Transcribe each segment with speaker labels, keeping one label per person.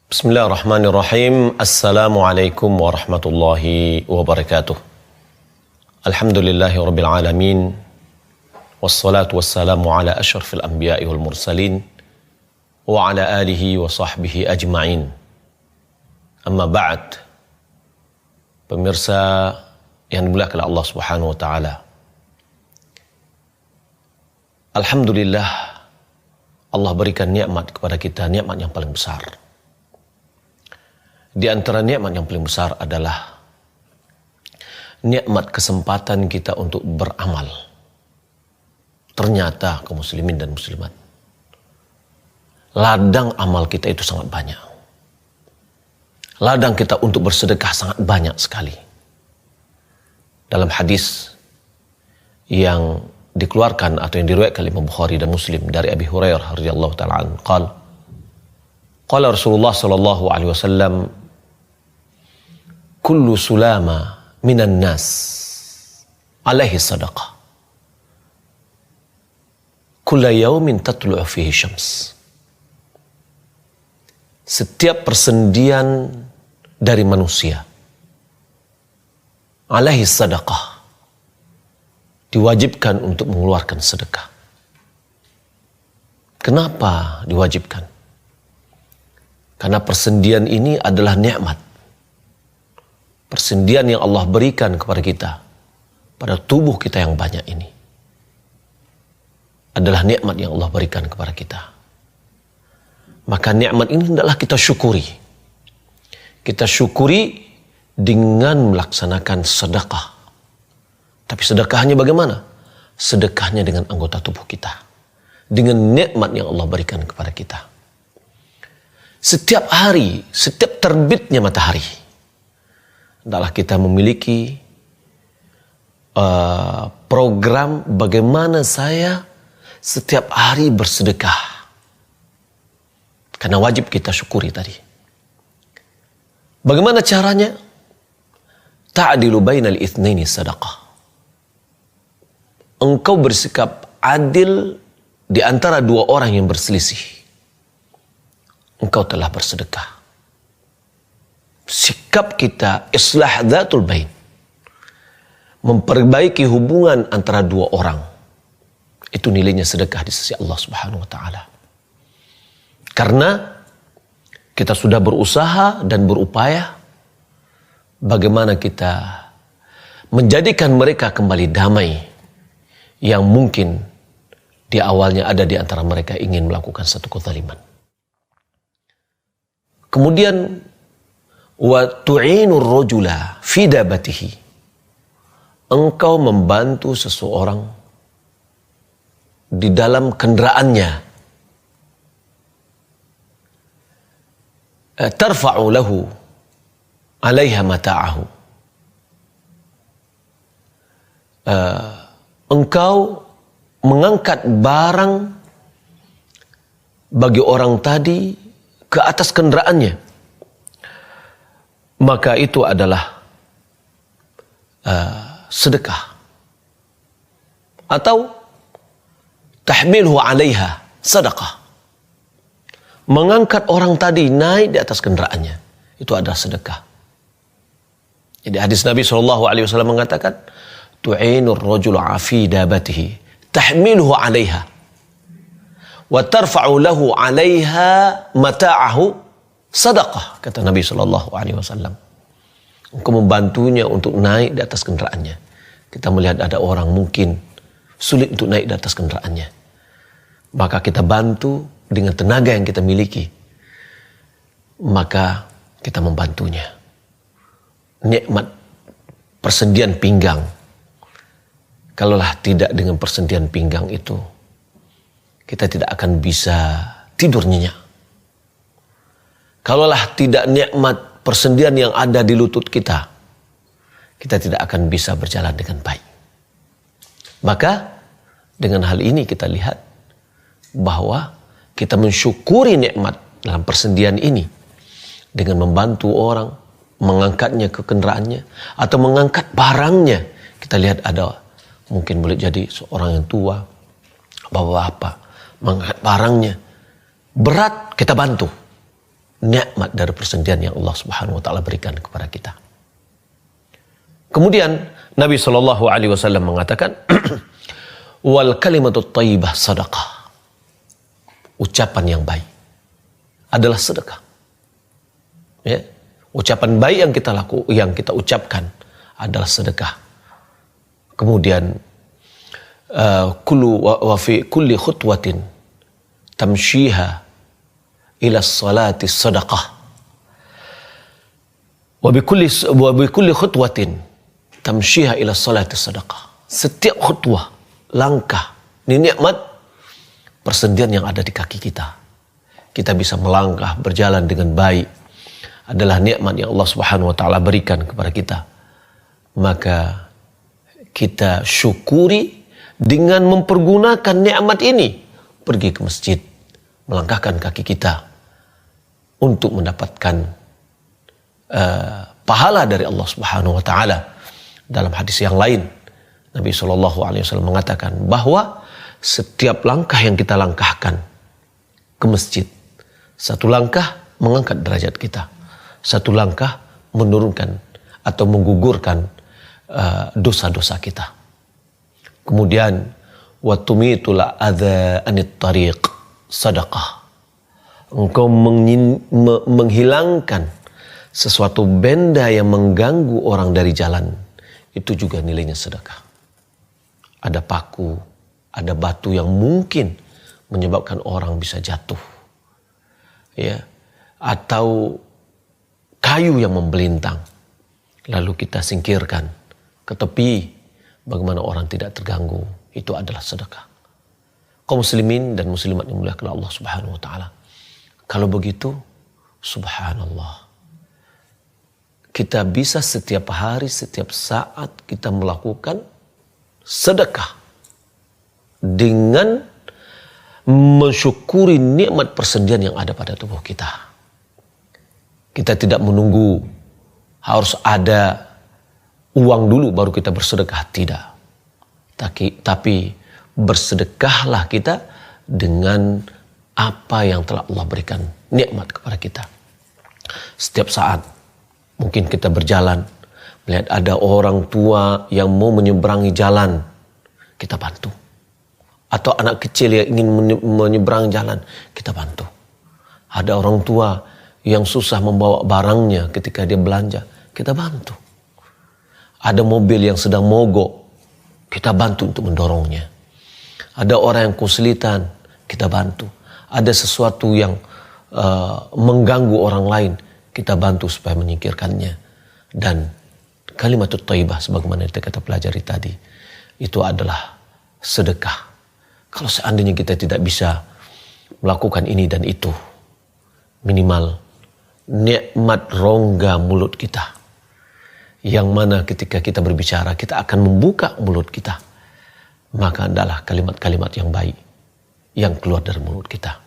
Speaker 1: Bismillahirrahmanirrahim. Assalamualaikum warahmatullahi wabarakatuh. Alhamdulillahi rabbil alamin. Wassalatu wassalamu ala asyrafil anbiya'i wal mursalin wa ala alihi wa sahbihi ajma'in. Amma ba'd. Pemirsa yang dimuliakan Allah Subhanahu wa taala. Alhamdulillah, Allah berikan nikmat kepada kita, nikmat yang paling besar. Di antara nikmat yang paling besar adalah nikmat kesempatan kita untuk beramal. Ternyata kaum muslimin dan muslimat, ladang amal kita itu sangat banyak. Ladang kita untuk bersedekah sangat banyak sekali. Dalam hadis yang dikeluarkan atau yang diriwayatkan oleh Imam Bukhari dan Muslim dari Abi Hurairah radhiyallahu taala anhu, qala Rasulullah sallallahu alaihi wasallam, kullu sulama minan nas alaihi sadaqah kulla yaumin tatlu'u fihi syams. Setiap persendian dari manusia alaihi sadaqah, diwajibkan untuk mengeluarkan sedekah. Kenapa diwajibkan? Karena persendian ini adalah nikmat. Persendian yang Allah berikan kepada kita pada tubuh kita yang banyak ini adalah nikmat yang Allah berikan kepada kita. Maka nikmat ini hendaklah kita syukuri. Kita syukuri dengan melaksanakan sedekah. Tapi sedekahnya bagaimana? Sedekahnya dengan anggota tubuh kita, dengan nikmat yang Allah berikan kepada kita. Setiap hari, setiap terbitnya matahari, adalah kita memiliki program bagaimana saya setiap hari bersedekah. Karena wajib kita syukuri tadi. Bagaimana caranya? Ta'dilu bainal itsnaini sadaqah. Engkau bersikap adil di antara dua orang yang berselisih. Engkau telah bersedekah. Sikap kita islah dzatul bain, memperbaiki hubungan antara dua orang, itu nilainya sedekah di sisi Allah Subhanahu wa taala. Karena kita sudah berusaha dan berupaya bagaimana kita menjadikan mereka kembali damai, yang mungkin di awalnya ada di antara mereka ingin melakukan satu kezaliman. Kemudian wa tu'inur rajula fi dabatihi, engkau membantu seseorang di dalam kendaraannya. Tarfa'u lahu 'alaiha mata'ahu, engkau mengangkat barang bagi orang tadi ke atas kendaraannya. Maka itu adalah sedekah. Atau tahmilhu 'alaiha sadaqah, mengangkat orang tadi naik di atas kendaraannya, itu adalah sedekah. Jadi hadis Nabi SAW mengatakan, tu'inur rajulu 'fi dabatihi tahmilhu 'alaiha wa tarfa'u lahu 'alaiha mata'ahu sadaqah, kata Nabi SAW. Engkau membantunya untuk naik di atas kendaraannya. Kita melihat ada orang mungkin sulit untuk naik di atas kendaraannya, maka kita bantu dengan tenaga yang kita miliki. Maka kita membantunya. Nikmat persendian pinggang, kalaulah tidak dengan persendian pinggang itu, kita tidak akan bisa tidur nyenyak. Kalaulah tidak nikmat persendian yang ada di lutut kita, kita tidak akan bisa berjalan dengan baik. Maka dengan hal ini kita lihat bahwa kita mensyukuri nikmat dalam persendian ini dengan membantu orang, mengangkatnya ke kendaraannya, atau mengangkat barangnya. Kita lihat ada mungkin boleh jadi seorang yang tua, bapak-bapak, mengangkat barangnya berat, kita bantu. nikmat dari persendian yang Allah Subhanahu wa taala berikan kepada kita. Kemudian Nabi Shallallahu alaihi wasallam mengatakan wal kalimatut thayyibah sadaqah. Ucapan yang baik adalah sedekah. Ya. Ucapan baik yang kita ucapkan adalah sedekah. Kemudian wa fi kulli khutwatin tamshiha ila salati sadaqah. Wa bi kulli khutwatin tamshiha ila salati sadaqah. Setiap khutwah, langkah, ini nikmat persendian yang ada di kaki kita. Kita bisa melangkah, berjalan dengan baik, adalah nikmat yang Allah Subhanahu wa taala berikan kepada kita. Maka kita syukuri dengan mempergunakan nikmat ini. Pergi ke masjid, melangkahkan kaki kita untuk mendapatkan pahala dari Allah Subhanahu wa taala. Dalam hadis yang lain, Nabi SAW mengatakan bahwa setiap langkah yang kita langkahkan ke masjid, satu langkah mengangkat derajat kita, satu langkah menurunkan atau menggugurkan dosa-dosa kita. Kemudian watumitul adza anit tariq sadaqah. Engkau menghilangkan sesuatu benda yang mengganggu orang dari jalan, itu juga nilainya sedekah. Ada paku, ada batu yang mungkin menyebabkan orang bisa jatuh, ya, atau kayu yang membelintang, lalu kita singkirkan ke tepi, bagaimana orang tidak terganggu, itu adalah sedekah. Kaum muslimin dan muslimat yang dimuliakan Allah Subhanahu wa taala, kalau begitu, subhanallah, kita bisa setiap hari, setiap saat kita melakukan sedekah dengan mensyukuri nikmat persendian yang ada pada tubuh kita. Kita tidak menunggu harus ada uang dulu baru kita bersedekah, tidak. Tapi bersedekahlah kita dengan apa yang telah Allah berikan nikmat kepada kita. Setiap saat mungkin kita berjalan, melihat ada orang tua yang mau menyeberangi jalan, kita bantu. Atau anak kecil yang ingin menyeberang jalan, kita bantu. Ada orang tua yang susah membawa barangnya ketika dia belanja, kita bantu. Ada mobil yang sedang mogok, kita bantu untuk mendorongnya. Ada orang yang kesulitan, kita bantu. Ada sesuatu yang mengganggu orang lain, kita bantu supaya menyingkirkannya. Dan kalimatut thayyibah sebagaimana kita pelajari tadi, itu adalah sedekah. Kalau seandainya kita tidak bisa melakukan ini dan itu, minimal nikmat rongga mulut kita, yang mana ketika kita berbicara kita akan membuka mulut kita, maka adalah kalimat-kalimat yang baik yang keluar dari mulut kita.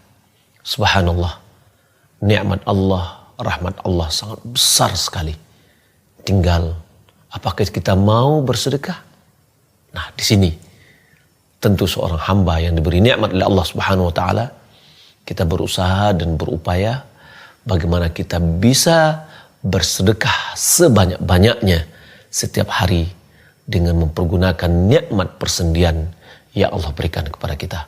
Speaker 1: Subhanallah, nikmat Allah, rahmat Allah sangat besar sekali. Tinggal apakah kita mau bersedekah? Nah, di sini tentu seorang hamba yang diberi nikmat oleh Allah Subhanahu wa taala, kita berusaha dan berupaya bagaimana kita bisa bersedekah sebanyak-banyaknya setiap hari dengan mempergunakan nikmat persendian yang Allah berikan kepada kita.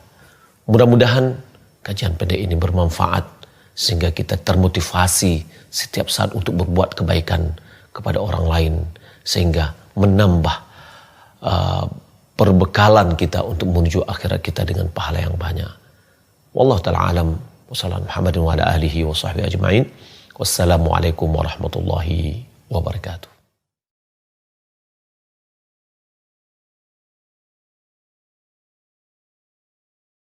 Speaker 1: Mudah-mudahan kajian pendek ini bermanfaat sehingga kita termotivasi setiap saat untuk berbuat kebaikan kepada orang lain, sehingga menambah perbekalan kita untuk menuju akhirat kita dengan pahala yang banyak. Wallahu ta'ala alam. Wassalamualaikum Muhammadin wa ala alihi wa sahbihi ajma'in. Wassalamualaikum warahmatullahi wabarakatuh.